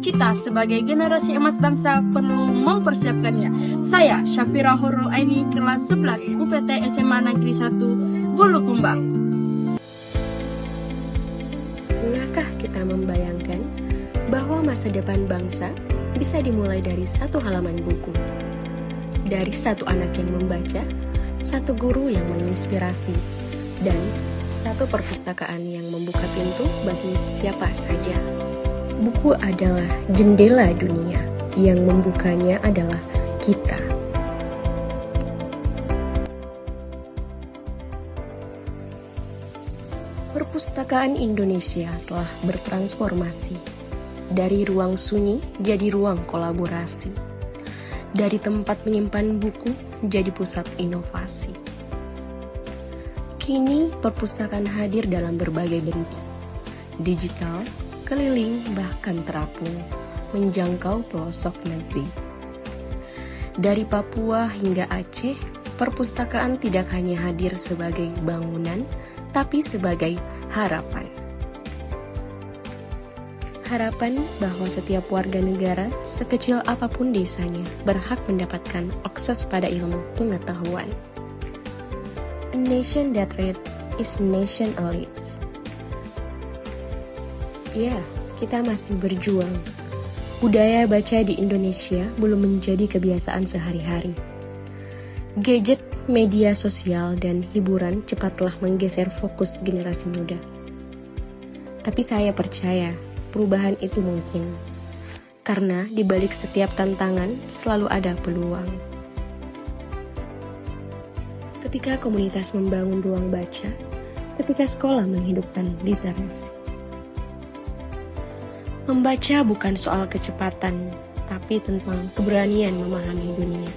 kita sebagai generasi emas bangsa perlu mempersiapkannya. Saya Syafira Hurul Aini, kelas 11 UPT SMA Negeri 1 Bulukumba. Pernahkah kita membayangkan bahwa masa depan bangsa bisa dimulai dari satu halaman buku? Dari satu anak yang membaca, satu guru yang menginspirasi, dan satu perpustakaan yang membuka pintu bagi siapa saja. Buku adalah jendela dunia, yang membukanya adalah kita. Perpustakaan Indonesia telah bertransformasi dari ruang sunyi jadi ruang kolaborasi, dari tempat menyimpan buku jadi pusat inovasi. Kini perpustakaan hadir dalam berbagai bentuk, digital, keliling, bahkan terapung, menjangkau pelosok negeri. Dari Papua hingga Aceh, perpustakaan tidak hanya hadir sebagai bangunan, tapi sebagai harapan. Harapan bahwa setiap warga negara, sekecil apapun desanya, berhak mendapatkan akses pada ilmu pengetahuan. A nation that reads is nation elite. Ya, kita masih berjuang. Budaya baca di Indonesia belum menjadi kebiasaan sehari-hari. Gadget, media sosial, dan hiburan cepatlah menggeser fokus generasi muda. Tapi saya percaya perubahan itu mungkin, karena di balik setiap tantangan selalu ada peluang. Ketika komunitas membangun ruang baca, ketika sekolah menghidupkan literasi. Membaca bukan soal kecepatan, tapi tentang keberanian memahami dunia.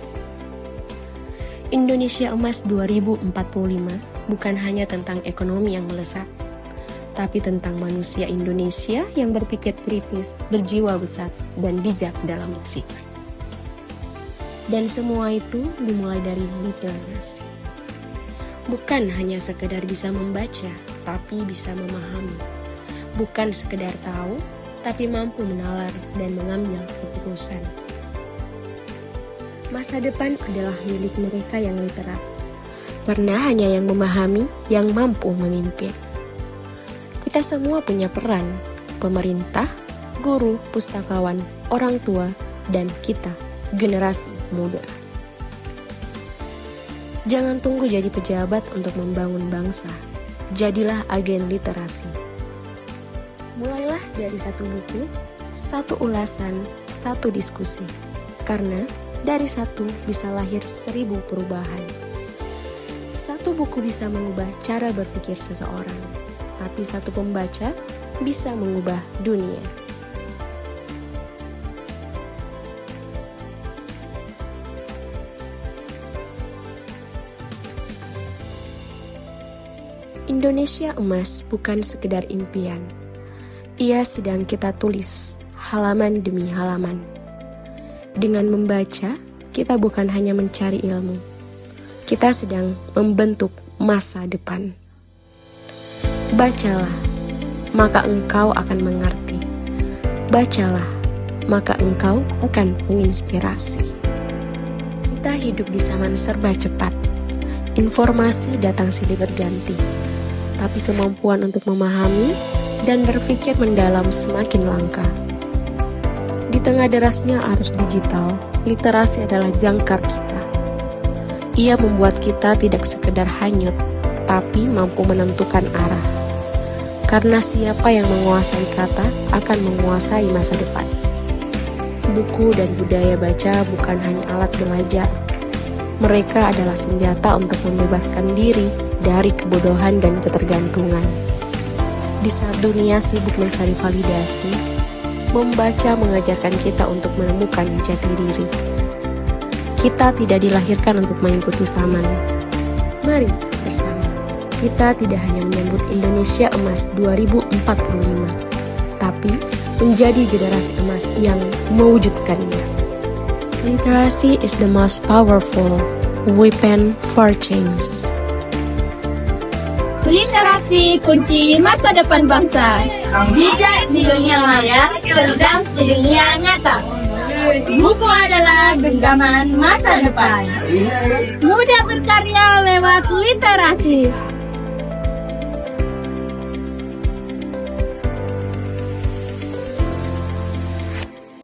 Indonesia Emas 2045 bukan hanya tentang ekonomi yang melesat, tapi tentang manusia Indonesia yang berpikir kritis, berjiwa besar, dan bijak dalam bersikap. Dan semua itu dimulai dari literasi. Bukan hanya sekedar bisa membaca, tapi bisa memahami. Bukan sekedar tahu, tapi mampu menalar dan mengambil keputusan. Masa depan adalah milik mereka yang literat, karena hanya yang memahami yang mampu memimpin. Kita semua punya peran, pemerintah, guru, pustakawan, orang tua, dan kita, generasi muda. Jangan tunggu jadi pejabat untuk membangun bangsa. Jadilah agen literasi. Mulailah dari satu buku, satu ulasan, satu diskusi. Karena dari satu bisa lahir 1000 perubahan. Satu buku bisa mengubah cara berpikir seseorang, tapi satu pembaca bisa mengubah dunia. Indonesia Emas bukan sekedar impian. Ia sedang kita tulis, halaman demi halaman. Dengan membaca, kita bukan hanya mencari ilmu. Kita sedang membentuk masa depan. Bacalah, maka engkau akan mengerti. Bacalah, maka engkau akan menginspirasi. Kita hidup di zaman serba cepat. Informasi datang silih berganti. Tapi kemampuan untuk memahami dan berpikir mendalam semakin langka. Di tengah derasnya arus digital, literasi adalah jangkar kita. Ia membuat kita tidak sekedar hanyut, tapi mampu menentukan arah. Karena siapa yang menguasai kata akan menguasai masa depan. Buku dan budaya baca bukan hanya alat belajar. Mereka adalah senjata untuk membebaskan diri dari kebodohan dan ketergantungan. Di saat dunia sibuk mencari validasi, membaca mengajarkan kita untuk menemukan jati diri. Kita tidak dilahirkan untuk mengikuti zaman. Mari bersama, kita tidak hanya menyambut Indonesia Emas 2045, tapi menjadi generasi emas yang mewujudkannya. Literasi is the most powerful weapon for change. Literasi kunci masa depan bangsa. Bijak di dunia maya, cerdas di dunia nyata. Buku adalah genggaman masa depan. Mudah berkarya lewat literasi.